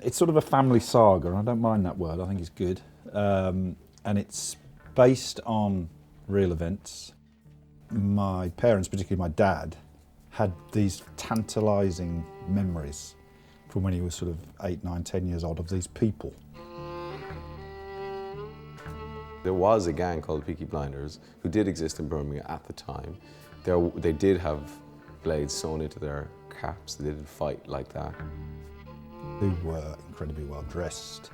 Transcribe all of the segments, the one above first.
It's sort of a family saga, and I don't mind that word, I think it's good. And it's based on real events. My parents, particularly my dad, had these tantalising memories from when he was sort of 8, 9, 10 years old of these people. There was a gang called Peaky Blinders who did exist in Birmingham at the time. They did have blades sewn into their caps, they did fight like that. Who were incredibly well dressed,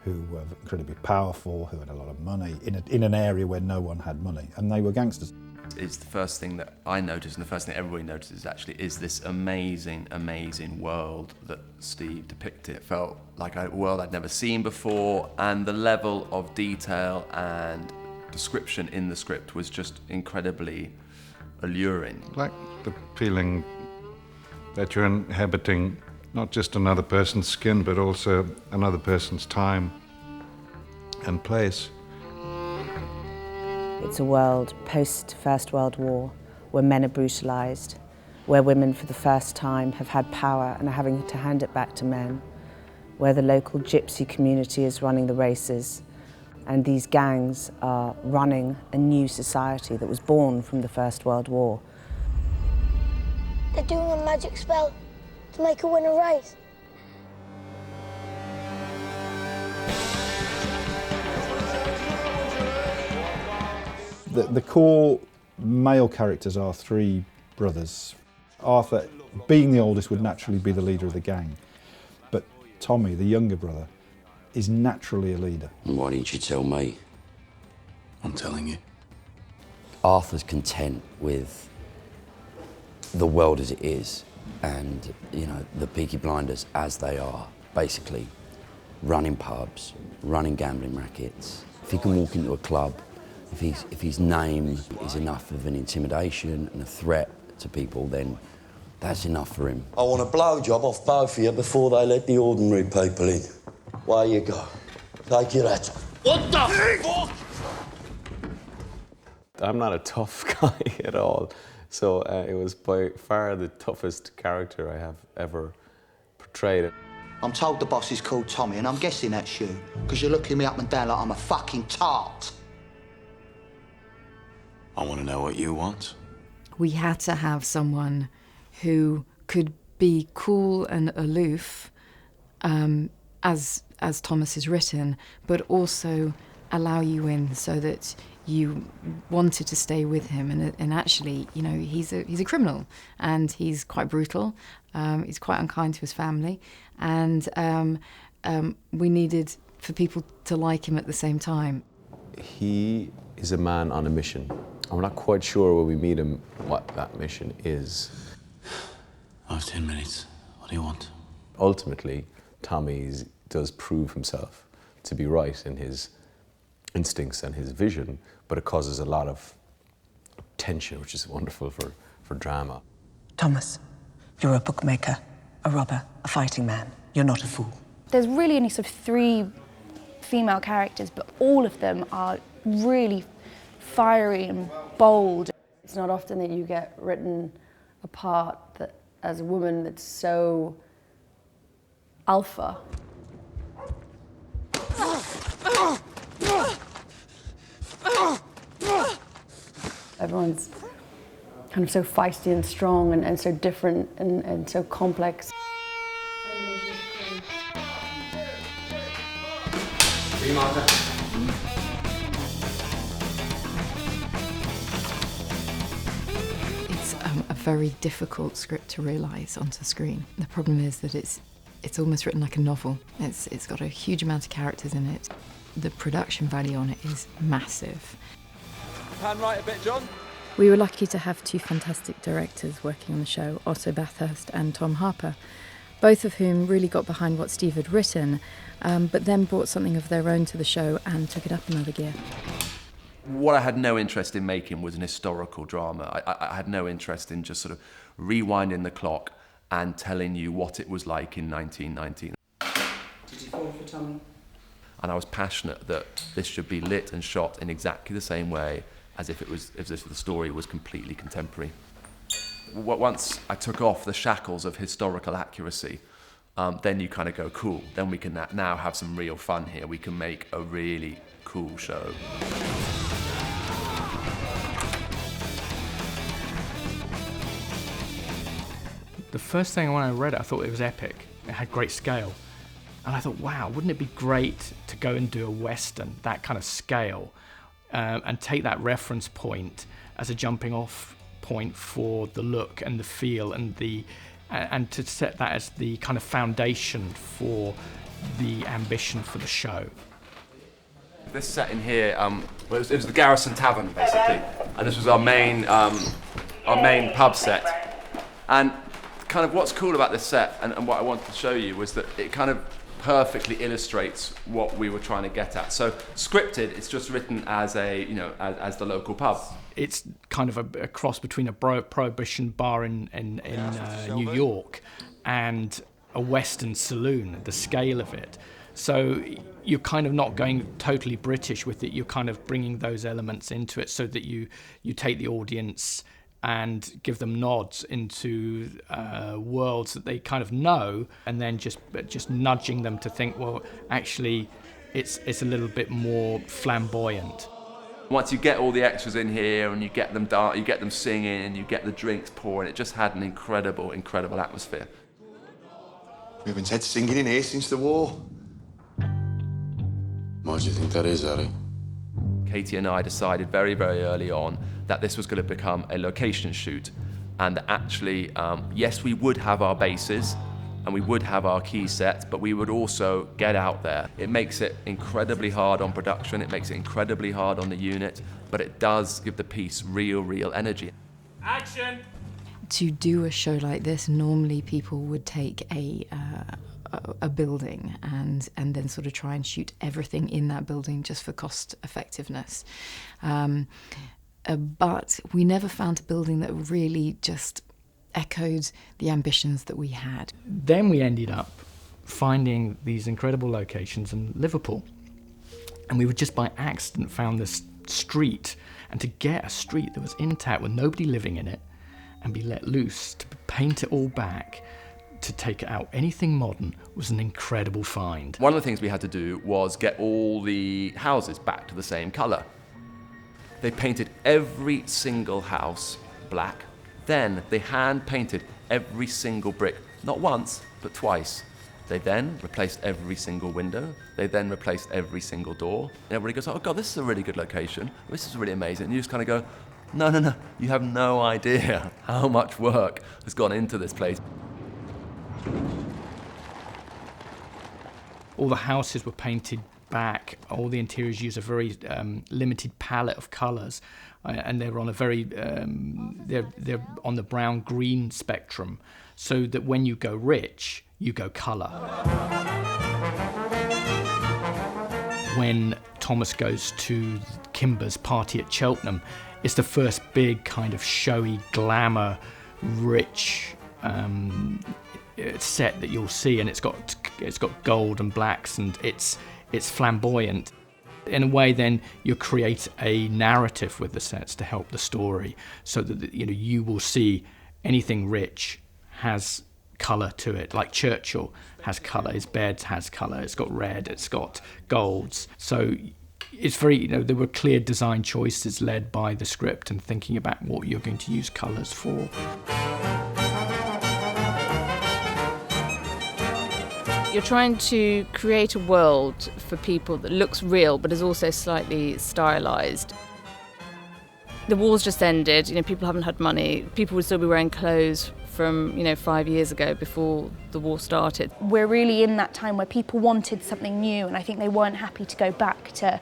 who were incredibly powerful, who had a lot of money, in an area where no one had money, and they were gangsters. It's the first thing that I noticed, and the first thing everybody notices actually, is this amazing, amazing world that Steve depicted. It felt like a world I'd never seen before, and the level of detail and description in the script was just incredibly alluring. Like the feeling that you're inhabiting not just another person's skin, but also another person's time and place. It's a world post-First World War, where men are brutalised, where women for the first time have had power and are having to hand it back to men, where the local gypsy community is running the races, and these gangs are running a new society that was born from the First World War. They're doing a magic spell to make her win a race. The core male characters are 3 brothers. Arthur, being the oldest, would naturally be the leader of the gang. But Tommy, the younger brother, is naturally a leader. And why didn't you tell me? I'm telling you. Arthur's content with the world as it is, and, you know, the Peaky Blinders as they are, basically running pubs, running gambling rackets. If he can walk into a club, if his name is enough of an intimidation and a threat to people, then that's enough for him. I want a blowjob off both of you before they let the ordinary people in. Where you go. Take your hat off. What the fuck? I'm not a tough guy at all, so it was by far the toughest character I have ever portrayed. I'm told the boss is called Tommy, and I'm guessing that's you, because you're looking me up and down like I'm a fucking tart. I want to know what you want. We had to have someone who could be cool and aloof, as Thomas has written, but also allow you in so that you wanted to stay with him. And actually, you know, he's a criminal, and he's quite brutal. He's quite unkind to his family, and we needed for people to like him at the same time. He is a man on a mission. And we're not quite sure when we meet him what that mission is. I have 10 minutes. What do you want? Ultimately, Tommy does prove himself to be right in his instincts and his vision, but it causes a lot of tension, which is wonderful for drama. Thomas, you're a bookmaker, a robber, a fighting man. You're not a fool. There's really only sort of 3 female characters, but all of them are really fiery and bold. It's not often that you get written a part that, as a woman, that's so alpha. Everyone's kind of so feisty and strong and so different and so complex. It's a very difficult script to realise onto screen. The problem is that it's almost written like a novel. It's got a huge amount of characters in it. The production value on it is massive. Pan right a bit, John. We were lucky to have 2 fantastic directors working on the show, Otto Bathurst and Tom Harper, both of whom really got behind what Steve had written, but then brought something of their own to the show and took it up another gear. What I had no interest in making was an historical drama. I had no interest in just sort of rewinding the clock and telling you what it was like in 1919. Did you fall for Tommy? And I was passionate that this should be lit and shot in exactly the same way as if the story was completely contemporary. Once I took off the shackles of historical accuracy, then you kind of go, cool, then we can now have some real fun here. We can make a really cool show. The first thing when I read it, I thought it was epic. It had great scale. And I thought, wow, wouldn't it be great to go and do a Western, that kind of scale, and take that reference point as a jumping off point for the look and the feel and to set that as the kind of foundation for the ambition for the show. This set in here, it was the Garrison Tavern basically, and this was our main pub set. And kind of what's cool about this set and what I wanted to show you was that it kind of perfectly illustrates what we were trying to get at. So scripted, it's just written as as the local pub. It's kind of a cross between a prohibition bar in New York and a Western saloon, the scale of it. So you're kind of not going totally British with it, you're kind of bringing those elements into it so that you take the audience and give them nods into worlds that they kind of know, and then just nudging them to think, well, actually, it's a little bit more flamboyant. Once you get all the extras in here and you get them singing and you get the drinks pouring, it just had an incredible, incredible atmosphere. We haven't had singing in here since the war. Why do you think that is, Ali? Katie and I decided very, very early on that this was going to become a location shoot, and that actually, yes, we would have our bases and we would have our key sets, but we would also get out there. It makes it incredibly hard on production, it makes it incredibly hard on the unit, but it does give the piece real energy. Action! To do a show like this, normally people would take a building and then sort of try and shoot everything in that building just for cost effectiveness. But we never found a building that really just echoed the ambitions that we had. Then we ended up finding these incredible locations in Liverpool. And we were just by accident found this street. And to get a street that was intact with nobody living in it and be let loose, to paint it all back, to take out anything modern, was an incredible find. One of the things we had to do was get all the houses back to the same colour. They painted every single house black. Then they hand painted every single brick, not once, but twice. They then replaced every single window. They then replaced every single door. And everybody goes, oh God, this is a really good location. This is really amazing. And you just kind of go, no, you have no idea how much work has gone into this place. All the houses were painted back. All the interiors use a very limited palette of colours, and they're on a very they're on the brown-green spectrum, so that when you go rich, you go colour. When Thomas goes to Kimber's party at Cheltenham, it's the first big kind of showy, glamour, rich set that you'll see, and it's got gold and blacks, and it's flamboyant. In a way, then you create a narrative with the sets to help the story, so that you will see anything rich has colour to it. Like Churchill has colour, his bed has colour, it's got red, it's got golds. So it's very, there were clear design choices led by the script and thinking about what you're going to use colours for. You're trying to create a world for people that looks real but is also slightly stylised. The war's just ended, people haven't had money, people would still be wearing clothes from 5 years ago before the war started. We're really in that time where people wanted something new, and I think they weren't happy to go back to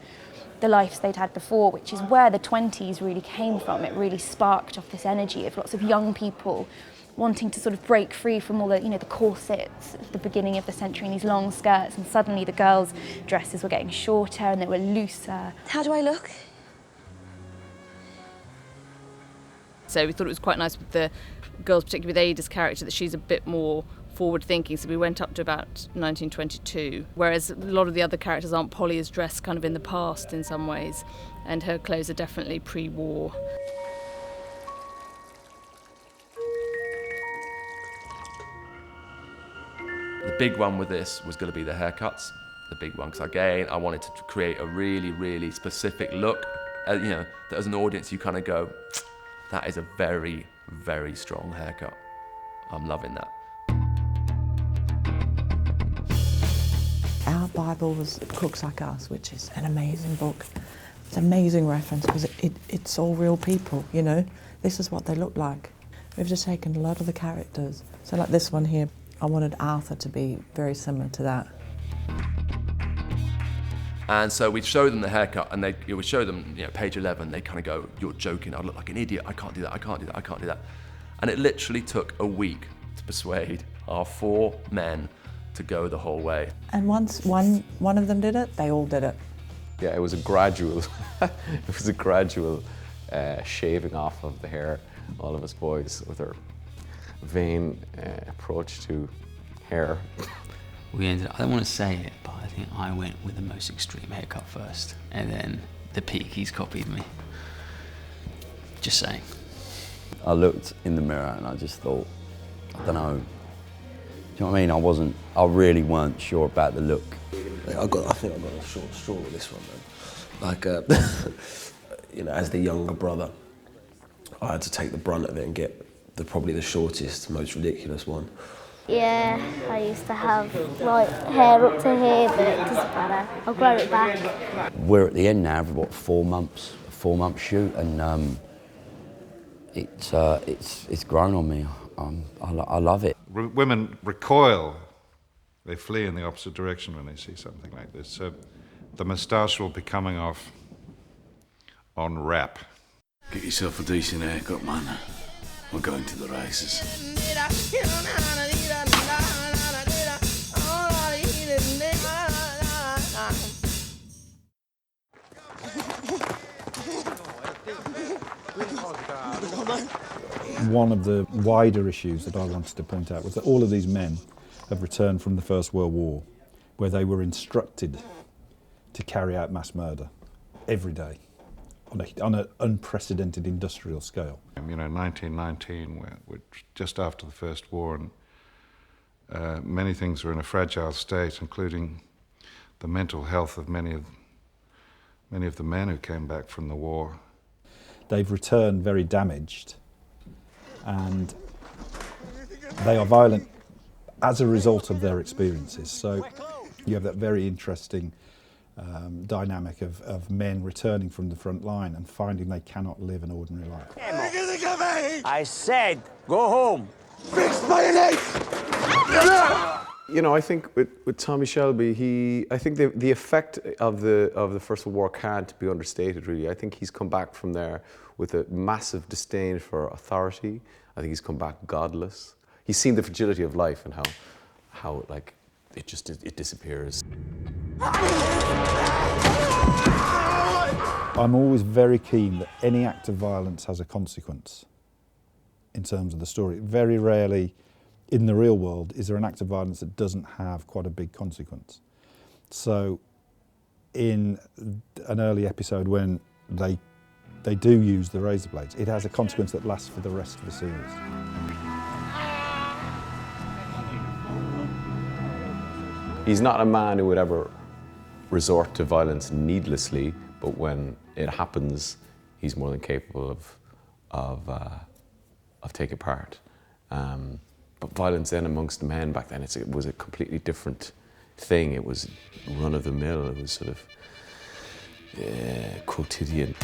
the lives they'd had before, which is where the 20s really came from. It really sparked off this energy of lots of young people wanting to sort of break free from all the, the corsets at the beginning of the century and these long skirts, and suddenly the girls' dresses were getting shorter and they were looser. How do I look? So we thought it was quite nice with the girls, particularly with Ada's character, that she's a bit more forward-thinking, so we went up to about 1922, whereas a lot of the other characters aren't. Polly is dressed kind of in the past in some ways, and her clothes are definitely pre-war. The big one with this was going to be the haircuts, the big one, because again, I wanted to create a really, really specific look, you know, that as an audience you kind of go, that is a very, very strong haircut. I'm loving that. Our Bible was Crooks Like Us, which is an amazing book. It's an amazing reference because it's all real people, you know. This is what they look like. We've just taken a lot of the characters. So like this one here, I wanted Arthur to be very similar to that. And so we'd show them the haircut, and it would show them, you know, page 11, they kind of go, you're joking, I look like an idiot, I can't do that, I can't do that, I can't do that. And it literally took a week to persuade our 4 men to go the whole way. And once one of them did it, they all did it. Yeah, it was a gradual, shaving off of the hair, all of us boys, with our vain approach to hair. We ended up, I don't want to say it, but I think I went with the most extreme haircut first, and then the Peakies copied me. Just saying. I looked in the mirror and I just thought, I don't know. Do you know what I mean? I really weren't sure about the look. I think I got a short straw with this one, man. Like, you know, as the younger brother, I had to take the brunt of it and get probably the shortest, most ridiculous one. Yeah, I used to have like hair up to here, but it doesn't matter. I'll grow it back. We're at the end now of what, 4 months, a 4-month shoot, and it's grown on me. I love it. Women recoil. They flee in the opposite direction when they see something like this. So the moustache will be coming off on wrap. Get yourself a decent haircut, man. We're going to the races. One of the wider issues that I wanted to point out was that all of these men have returned from the First World War, where they were instructed to carry out mass murder every day on an unprecedented industrial scale. You know, 1919, we're just after the First War, and many things were in a fragile state, including the mental health of many of the men who came back from the war. They've returned very damaged, and they are violent as a result of their experiences. So you have that very interesting dynamic of men returning from the front line and finding they cannot live an ordinary life. I said, go home. Fix my legs! You know, I think with Tommy Shelby, I think the effect of the First World War can't be understated, really. I think he's come back from there with a massive disdain for authority. I think he's come back godless. He's seen the fragility of life and how like it disappears. I'm always very keen that any act of violence has a consequence in terms of the story. Very rarely in the real world is there an act of violence that doesn't have quite a big consequence. So in an early episode when they do use the razor blades, it has a consequence that lasts for the rest of the series. He's not a man who would ever resort to violence needlessly, but when it happens, he's more than capable of taking part. But violence then amongst men back then, it was a completely different thing. It was run of the mill. It was sort of quotidian.